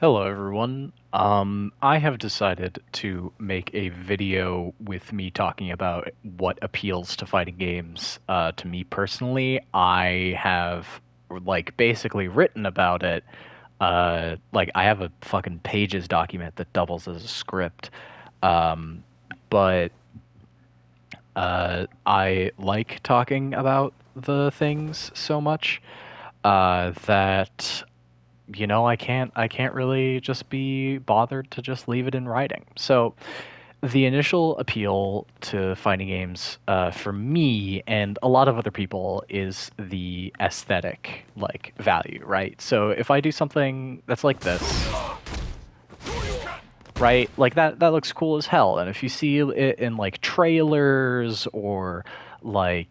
Hello everyone. I have decided to make a video with me talking about what appeals to fighting games. To me personally, I have basically written about it. I have a fucking pages document that doubles as a script. Um, but I like talking about the things so much that I can't really just be bothered to just leave it in writing. So the initial appeal to fighting games for me and a lot of other people is the aesthetic value, right? So if I do something that's like this, right? Like that looks cool as hell. And if you see it in like trailers or like,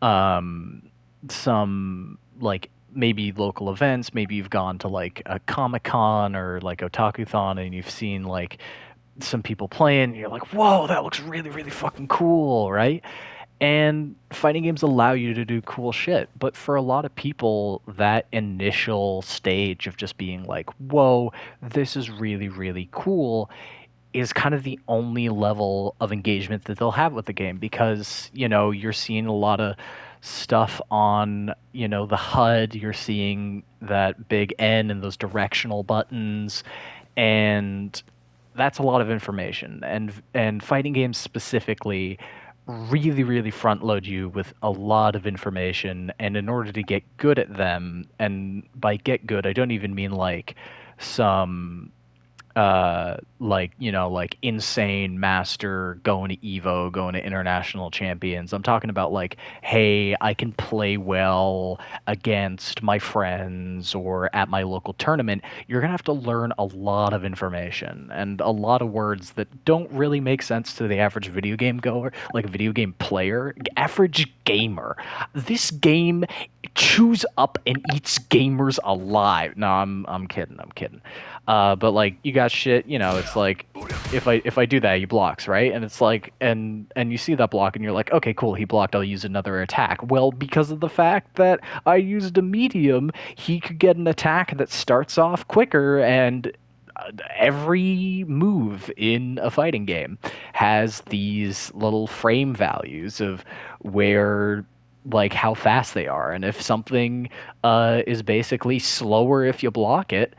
um some like maybe local events, maybe you've gone to like a Comic-Con or like Otakuthon and you've seen like some people playing, and you're like, "Whoa, that looks really really fucking cool," right? And fighting games allow you to do cool shit. But for a lot of people, that initial stage of just being like, whoa, this is really, really cool is kind of the only level of engagement that they'll have with the game because, you're seeing a lot of stuff on, the HUD, you're seeing that big N and those directional buttons, and that's a lot of information. And fighting games specifically really really front load you with a lot of information, and in order to get good at them, and by get good I don't even mean like some like insane master going to Evo, going to international champions. I'm talking about like, hey, I can play well against my friends or at my local tournament. You're gonna have to learn a lot of information and a lot of words that don't really make sense to the average video game goer, like video game player, average gamer. This game chews up and eats gamers alive. No, I'm kidding. I'm kidding. But like you got shit, it's like if I do that, he blocks, right? And it's like and you see that block and you're like, okay, cool, he blocked, I'll use another attack. Well, because of the fact that I used a medium, he could get an attack that starts off quicker, and every move in a fighting game has these little frame values of where like how fast they are, and if something is basically slower if you block it,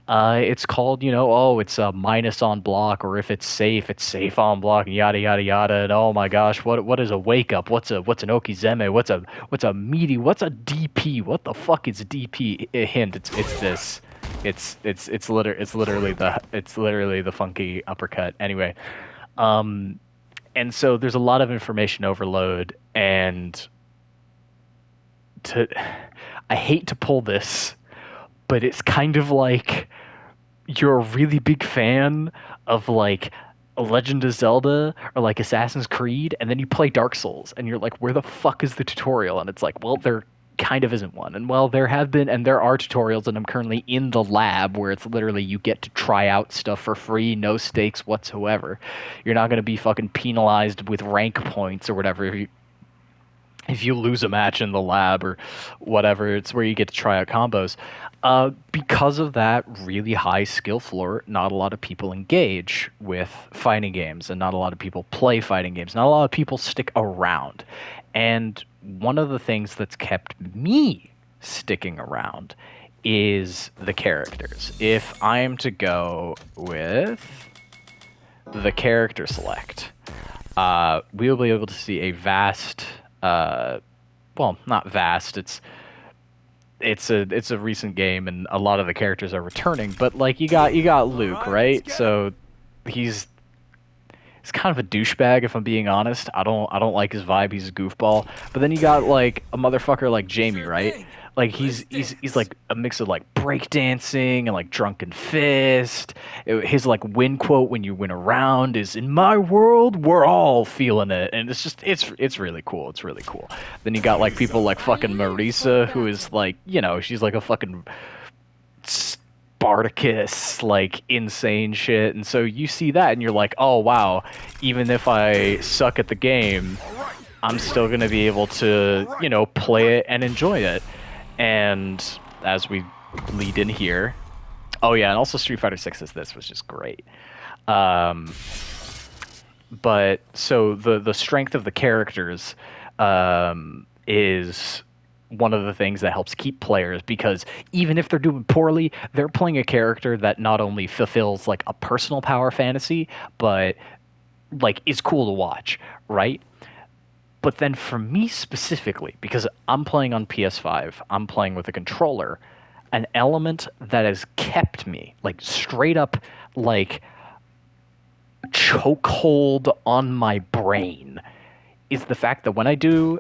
it's called, oh, it's a minus on block, or if it's safe on block, and yada yada yada. And oh my gosh, what is a wake up? What's an okizeme? What's a meaty? What's a DP? What the fuck is DP? Hint, it's this. It's literally the funky uppercut. Anyway, um, and so there's a lot of information overload, and to I hate to pull this, but it's kind of like you're a really big fan of like a Legend of Zelda or like Assassin's Creed, and then you play Dark Souls, and you're like, where the fuck is the tutorial? And it's like, well, there kind of isn't one. And well, there have been, and there are tutorials, and I'm currently in the lab where it's literally you get to try out stuff for free, no stakes whatsoever. You're not going to be fucking penalized with rank points or whatever if you lose a match in the lab or whatever. It's where you get to try out combos. Because of that really high skill floor, not a lot of people engage with fighting games, and not a lot of people play fighting games. Not a lot of people stick around. And one of the things that's kept me sticking around is the characters. If I am to go with the character select, we'll be able to see a vast, well, not vast. It's a recent game, and a lot of the characters are returning. But like you got Luke, right? So he's he's kind of a douchebag, if I'm being honest. I don't like his vibe. He's a goofball. But then you got like a motherfucker like Jamie, right? Like he's like a mix of like breakdancing and like drunken fist. His like win quote when you win a round is "In my world, we're all feeling it," and it's really cool. It's really cool. Then you got like people like fucking Marisa, who is like, she's like a fucking Spartacus, like insane shit. And so you see that and you're like, oh wow, even if I suck at the game, I'm still gonna be able to, play it and enjoy it. And as we lead in here, Oh yeah, and also Street Fighter 6's this was just great. Um, but so the strength of the characters is one of the things that helps keep players, because even if they're doing poorly, they're playing a character that not only fulfills like a personal power fantasy, but like is cool to watch, right? But then for me specifically, because I'm playing on PS5, I'm playing with a controller, an element that has kept me like straight up like chokehold on my brain is the fact that when I do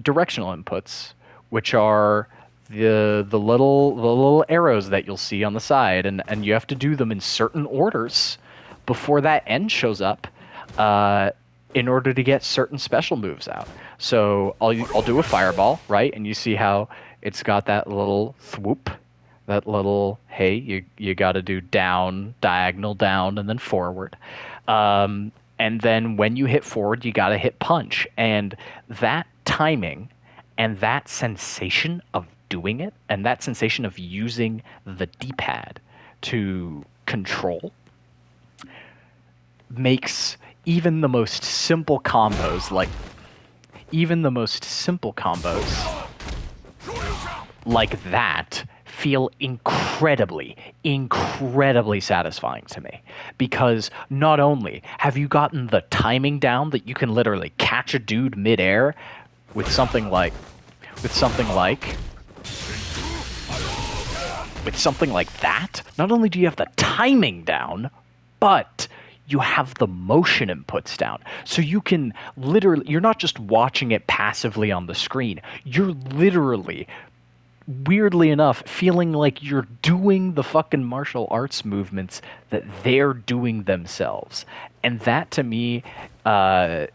directional inputs, which are the little arrows that you'll see on the side, and you have to do them in certain orders before that end shows up, uh, in order to get certain special moves out. So I'll do a fireball, right, and you see how it's got that little thwoop, that little hey, you got to do down, diagonal down, and then forward. And then when you hit forward, you got to hit punch. And that timing and that sensation of doing it and that sensation of using the D-pad to control makes even the most simple combos, like even the most simple combos like that, feel incredibly satisfying to me, because not only have you gotten the timing down that you can literally catch a dude midair with something like with something like with something like that, not only do you have the timing down, but you have the motion inputs down. So you can literally, you're not just watching it passively on the screen, you're literally, weirdly enough, feeling like you're doing the fucking martial arts movements that they're doing themselves. And that to me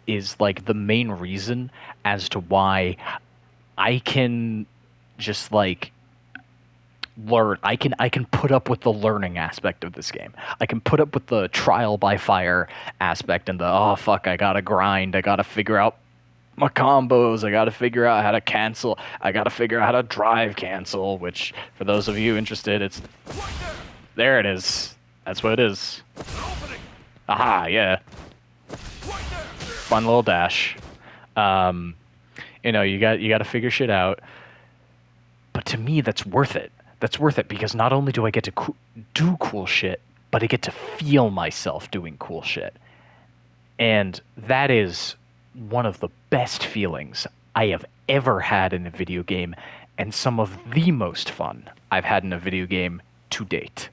is like the main reason as to why I can just like learn. I can put up with the learning aspect of this game. I can put up with the trial by fire aspect and the oh fuck, I gotta grind, I gotta figure out my combos. I got to figure out how to cancel. I got to figure out how to drive cancel, which for those of you interested, it's there it is. That's what it is. Aha, yeah. Fun little dash. Um, you got to figure shit out. But to me, that's worth it. That's worth it because not only do I get to do cool shit, but I get to feel myself doing cool shit. And that is one of the best feelings I have ever had in a video game, and some of the most fun I've had in a video game to date.